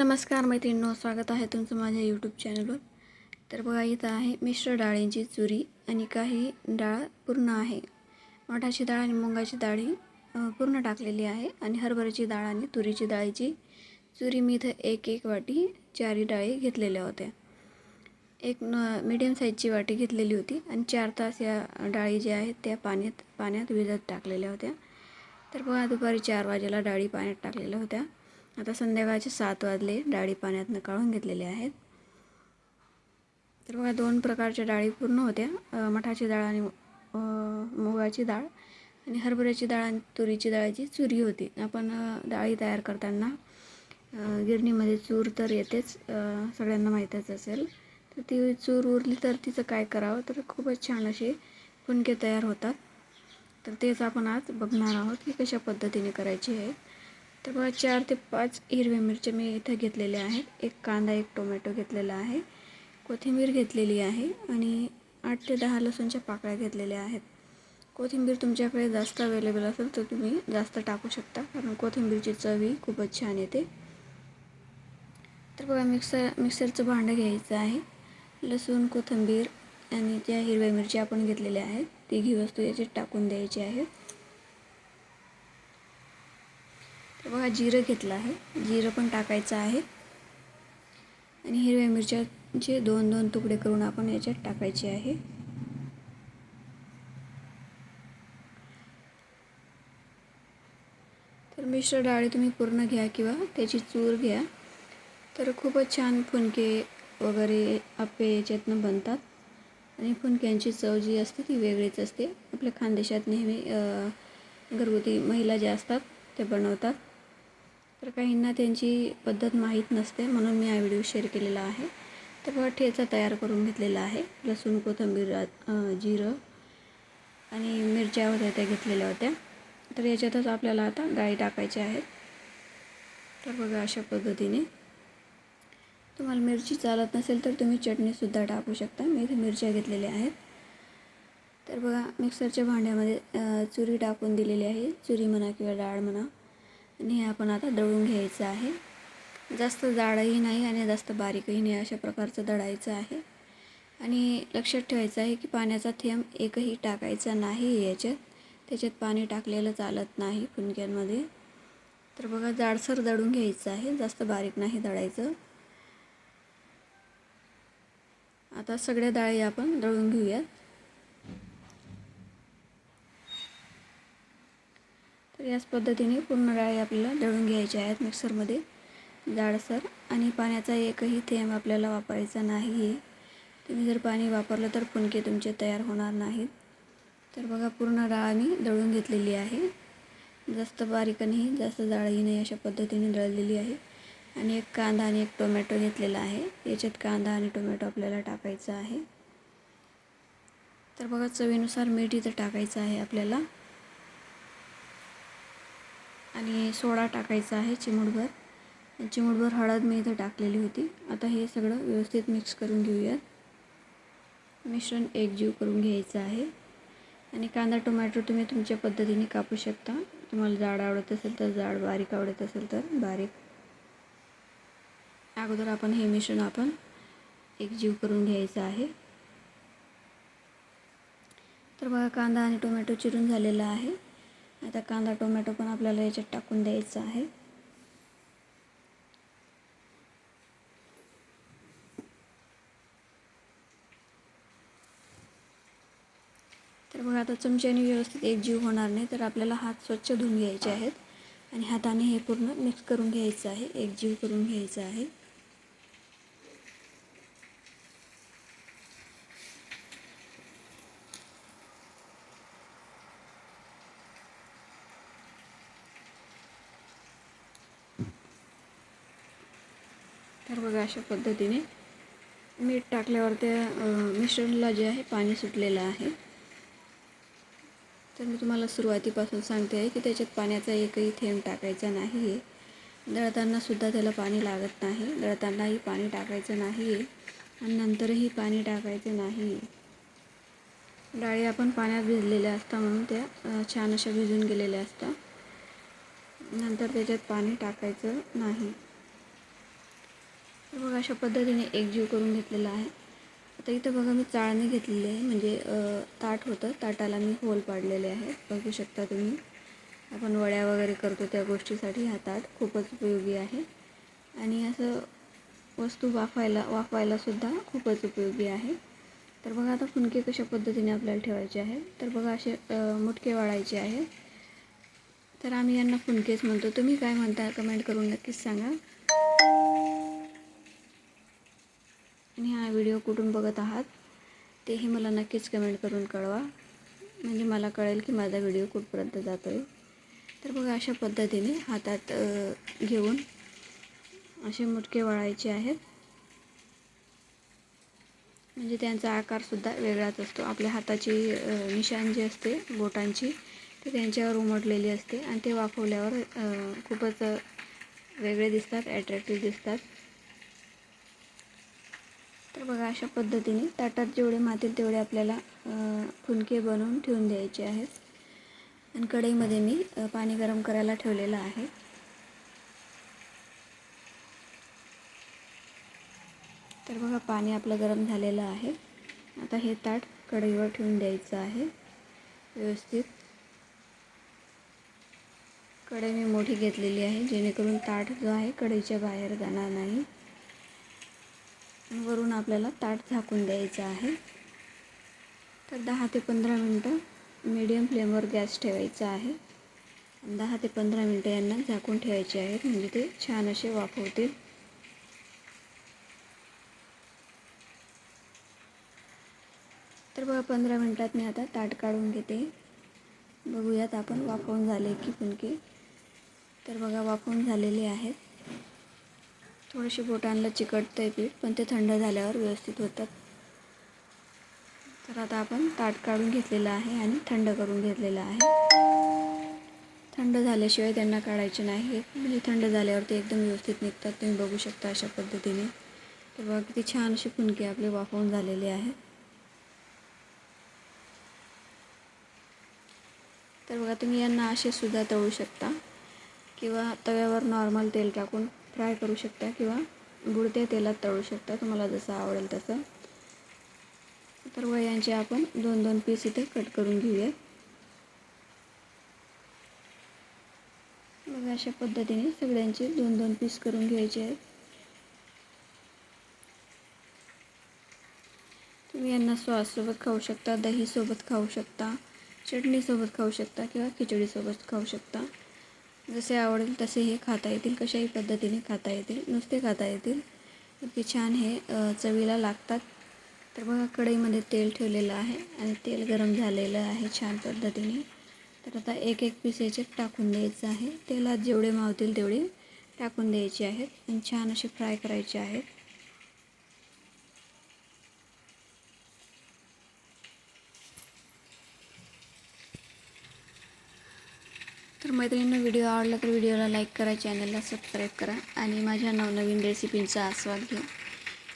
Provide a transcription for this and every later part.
नमस्कार मैत्रिणींनो, स्वागत आहे तुमचं माझ्या यूट्यूब चॅनलवर. तर बघा, इथं आहे मिश्र डाळींची चुरी आणि काही डाळ पूर्ण आहे. मठाची डाळ आणि मुगाची डाळी पूर्ण टाकलेली आहे आणि हरभऱ्याची डाळ आणि तुरीची डाळीची चुरी मी इथं एक वाटी चारी डाळी घेतलेल्या होत्या. एक मीडियम साईजची वाटी घेतलेली होती आणि 4 तास या डाळी ज्या आहेत त्या पाण्यात भिजत टाकलेल्या होत्या. तर बघा, दुपारी 4 वाजेला डाळी पाण्यात टाकलेल्या होत्या. आता संध्याकाळचे 7 वाजले, डाळी पाण्यातनं काढून घेतलेल्या आहेत. तर बघा, 2 प्रकारच्या डाळी पूर्ण होत्या, मठाची डाळ आणि मुगाची डाळ आणि हरभऱ्याची डाळ आणि तुरीची डाळीची चुरी होती. आपण डाळी तयार करताना गिरणीमध्ये चूर तर येतेच, सगळ्यांना माहीतच असेल. तर ती चूर उरली तर तिचं काय करावं, तर खूपच छान असे फुणके तयार होतात. तर तेच आपण आज बघणार आहोत की कशा पद्धतीने करायची आहे. तर बघा, 4 ते 5 हिरव्या मिरच्या मी इथं घेतलेल्या आहेत. एक कांदा, एक टोमॅटो घेतलेला आहे, कोथिंबीर घेतलेली आहे आणि 8 ते 10 लसूणच्या पाकळ्या घेतलेल्या आहेत. कोथिंबीर तुमच्याकडे जास्त अवेलेबल असेल तर तुम्ही जास्त टाकू शकता, कारण कोथिंबीरची चव ही खूपच छान येते. तर बघा, मिक्सरचं भांडं घ्यायचं आहे. लसूण, कोथिंबीर आणि ज्या हिरव्या मिरच्या आपण घेतलेल्या आहेत तिघी वस्तू याच्यात टाकून द्यायची आहे. तर बघा, जिरं घेतलं आहे, जिरं पण टाकायचं आहे आणि हिरव्या मिरच्याचे 2-2 तुकडे करून आपण याच्यात टाकायचे आहे. तर मिश्र डाळी तुम्ही पूर्ण घ्या किंवा त्याची चूर घ्या, तर खूपच छान फुणके वगैरे आप्पे याच्यातनं बनतात आणि फुणक्यांची चव जी असते ती वेगळीच असते. आपल्या खानदेशात नेहमी घरगुती महिला ज्या असतात ते बनवतात. तर काहींना त्यांची पद्धत माहीत नसते, म्हणून मी हा व्हिडिओ शेअर केलेला आहे. तर बघा, ठेचा तयार करून घेतलेला आहे. लसूण, कोथिंबीर, जिरं आणि मिरच्या होत्या त्या घेतलेल्या होत्या. तर याच्यातच आपल्याला आता डाळी टाकायच्या आहेत. तर बघा, अशा पद्धतीने तुम्हाला मिरची चालत नसेल तर तुम्ही चटणीसुद्धा टाकू शकता. मी इथे मिरच्या घेतलेल्या आहेत. तर बघा, मिक्सरच्या भांड्यामध्ये चुरी टाकून दिलेली आहे, चुरी म्हणा किंवा डाळ म्हणा, आणि हे आपण आता दळून घ्यायचं आहे. जास्त जाडही नाही आणि जास्त बारीकही नाही, अशा प्रकारचं दळायचं आहे. आणि लक्षात ठेवायचं आहे की पाण्याचा थेंब एकही टाकायचा नाही याच्यात. त्याच्यात पाणी टाकलेलं चालत नाही फुणक्यांमध्ये. तर बघा, जाडसर दळून घ्यायचं आहे, जास्त बारीक नाही दळायचं. आता सगळ्या डाळी आपण दळून घेऊयात. तर याच पद्धतीने पूर्ण डाळी आपल्याला दळून घ्यायच्या आहेत मिक्सरमध्ये जाडसर, आणि पाण्याचा एकही थेंब आपल्याला वापरायचा नाही आहे. तुम्ही जर पाणी वापरलं तर फुणके तुमचे तयार होणार नाहीत. तर बघा, पूर्ण डाळ मी दळून घेतलेली आहे, जास्त बारीक नाही जास्त जाडही नाही, अशा पद्धतीने दळलेली आहे. आणि एक कांदा आणि एक टोमॅटो घेतलेला आहे, याच्यात कांदा आणि टोमॅटो आपल्याला टाकायचं आहे. तर बघा, चवीनुसार मीठ इथं टाकायचं आहे आपल्याला आणि सोडा टाकायचा आहे चिमूटभर हळद मी इथं टाकलेली होती. आता हे सगळं व्यवस्थित मिक्स करून घेऊयात. मिश्रण एकजीव करून घ्यायचं आहे. आणि कांदा टोमॅटो तुम्ही तुमच्या पद्धतीने कापू शकता. तुम्हाला जाड आवडत असेल तर जाड, बारीक आवडत असेल तर बारीक. अगोदर आपण हे मिश्रण एकजीव करून घ्यायचं आहे. तर बघा, कांदा आणि टोमॅटो चिरून झालेला आहे. आता कांदा टोमॅटो पण आपल्याला याच्यात टाकून द्यायचं आहे. तर बघा, आता चमच्याने व्यवस्थित एकजीव होणार नाही, तर आपल्याला हात स्वच्छ धुवून घ्यायचे आहेत आणि हाताने हे पूर्ण मिक्स करून घ्यायचं आहे, एकजीव करून घ्यायचं आहे. तर बघा, अशा पद्धतीने मीठ टाकल्यावर त्या मिश्रणला जे आहे पाणी सुटलेलं आहे. तर मी तुम्हाला सुरुवातीपासून सांगते आहे की त्याच्यात पाण्याचा एकही थेंब टाकायचा नाही आहे. दळतानासुद्धा त्याला पाणी लागत नाही, दळतानाही पाणी टाकायचं नाही आहे आणि नंतरही पाणी टाकायचं नाही आहे. डाळी आपण पाण्यात भिजलेल्या असतात म्हणून त्या छान अशा भिजून गेलेल्या असतात. नंतर त्याच्यात पाणी टाकायचं नाही. तर बघा अशा पद्धतीने एकजीव करून घेतलेला आहे. आता इथं बघा मी चाळणी घेतलेली आहे, म्हणजे ताट होतं, ताटाला मी होल पाडलेले आहे. बघू शकता तुम्ही. आपण वड्या वगैरे करतो त्या गोष्टीसाठी हा ताट खूपच उपयोगी आहे. आणि असं वस्तू वाफवायला सुद्धा खूपच उपयोगी आहे. तर बघा आता फुनके कशा पद्धतीने आपल्याला ठेवायचे आहेत. तर बघा असे मुटके वाळायचे आहेत. तर आम्ही यांना फुनकेच म्हणतो. तुम्ही काय म्हणता कमेंट करून नक्कीच सांगा. आणि हा व्हिडिओ कुठून बघत आहात तेही मला नक्कीच कमेंट करून कळवा, म्हणजे मला कळेल की माझा व्हिडिओ कुठपर्यंत जातो आहे. तर बघा अशा पद्धतीने हातात घेऊन असे मुटके वळायचे आहेत. म्हणजे त्यांचा आकारसुद्धा वेगळाच असतो. आपल्या हाताची निशाण जी असते बोटांची ते त्यांच्यावर उमटलेली असते आणि ते वाफवल्यावर खूपच वेगळे दिसतात, ॲट्रॅक्टिव्ह दिसतात. तर बघा अशा पद्धतीने ताटात जेवढे मातील तेवढे आपल्याला फुनके बनवून ठेवून द्यायचे आहेत. आणि कढईमध्ये मी पाणी गरम करायला ठेवलेलं आहे. तर बघा पाणी आपलं गरम झालेलं आहे. आता हे ताट कढईवर ठेवून द्यायचं आहे व्यवस्थित. कढई मी मोठी घेतलेली आहे, जेणेकरून ताट जो आहे कढईच्या बाहेर जाणार नाही. वरून आपल्याला ताट झाकून द्यायचं आहे. तर 10 ते 15 मिनटं मीडियम फ्लेमवर गॅस ठेवायचा आहे. 10 ते 15 मिनटं यांना झाकून ठेवायचे आहेत, म्हणजे ते छान असे वाफवतील. तर बघा 15 मिनटात मी आता ताट काढून घेते. बघूयात आपण वाफवून झाले की फुनके. तर बघा वाफवून झालेले आहेत. थोडेसे बोटांना चिकटतं आहे पीठ, पण ते थंड झाल्यावर व्यवस्थित होतात. तर आता आपण ताट काढून घेतलेलं आहे आणि थंड करून घेतलेलं आहे. थंड झाल्याशिवाय त्यांना काढायचे नाही, म्हणजे थंड झाल्यावर ते एकदम व्यवस्थित निघतात. तुम्ही बघू शकता अशा पद्धतीने. तर बघा किती छान असे फुनके आपले वाफवून झालेले आहेत. तर बघा तुम्ही यांना असे सुद्धा तळू शकता, किंवा तव्यावर नॉर्मल तेल टाकून फ्राय करू शकता, किंवा बुडत्या तेलात तळू शकता, तुम्हाला जसं आवडेल तसं. तर बघा यांचे आपण 2-2 पीस इथे कट करून घेऊया. बघा अशा पद्धतीने सगळ्यांचे 2-2 पीस करून घ्यायचे आहेत. तुम्ही यांना सॉससोबत खाऊ शकता, दहीसोबत खाऊ शकता, चटणीसोबत खाऊ शकता, किंवा खिचडीसोबत खाऊ शकता. जसे आवडेल तसे हे खाता येतील, कशाही पद्धतीने खाता येतील, नुसते खाता येतील. इतके छान हे चवीला लागतात. तर बघा कढईमध्ये तेल ठेवलेलं आहे आणि तेल गरम झालेलं आहे छान पद्धतीने. तर आता एक पीस याच्यात टाकून द्यायचं आहे. तेलात जेवढे मावतील तेवढे टाकून द्यायचे आहेत आणि छान असे फ्राय करायचे आहेत. तर मैत्रिणींनो, व्हिडिओ आवडला तर व्हिडिओला लाईक करा, चॅनलला सबस्क्राईब करा आणि माझ्या नवनवीन रेसिपींचा आस्वाद घ्या.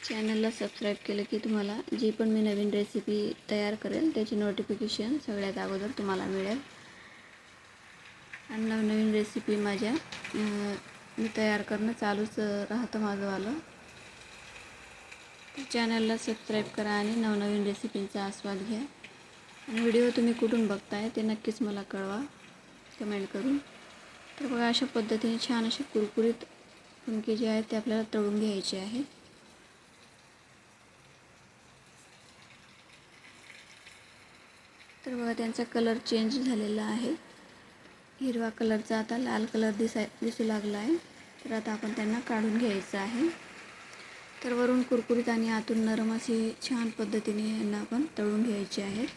चॅनलला सबस्क्राईब केलं की तुम्हाला जी पण मी नवीन रेसिपी तयार करेल त्याची नोटिफिकेशन सगळ्यात अगोदर तुम्हाला मिळेल. आणि नवनवीन रेसिपी माझ्या मी तयार करणं चालूच राहतं माझंवालं. चॅनलला सबस्क्राईब करा आणि नवनवीन रेसिपींचा आस्वाद घ्या. आणि व्हिडिओ तुम्ही कुठून बघताय ते नक्कीच मला कळवा कमेंट करून. तर बघा अशा पद्धतीने छान असे कुरकुरीत फुनके जे आहेत ते आपल्याला तळून घ्यायचे आहेत. तर बघा त्यांचा कलर चेंज झालेला आहे. हिरवा कलरचा आता लाल कलर दिसू लागला आहे. तर आता आपण त्यांना काढून घ्यायचं आहे. तर वरून कुरकुरीत आणि आतून नरम अशी छान पद्धतीने यांना आपण तळून घ्यायचे आहेत.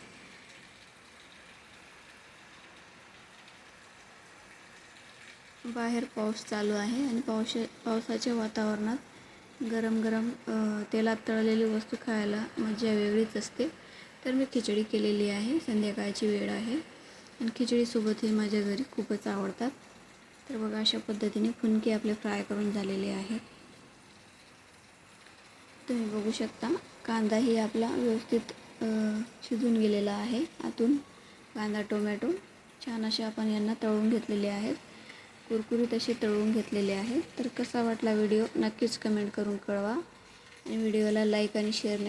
बाहेर पाऊस चालू आहे आणि पावसाच्या वातावरणात गरम गरम तेलात तळलेली वस्तू खायला मजा वेगळीच असते. तर मी खिचडी केलेली आहे, संध्याकाळची वेळ आहे आणि खिचडीसोबत हे माझ्या घरी खूपच आवडतात. तर बघा अशा पद्धतीने फुनके आपले फ्राय करून झालेले आहेत. तुम्ही बघू शकता कांदाही आपला व्यवस्थित शिजून गेलेला आहे. आतून कांदा टोमॅटो छान असे आपण यांना तळून घेतलेले आहेत. कुरकुरीत अशी तळून घेतलेले आहे. तर कसा वाटला व्हिडिओ नक्कीच कमेंट करून कळवा आणि व्हिडिओला लाईक आणि शेअर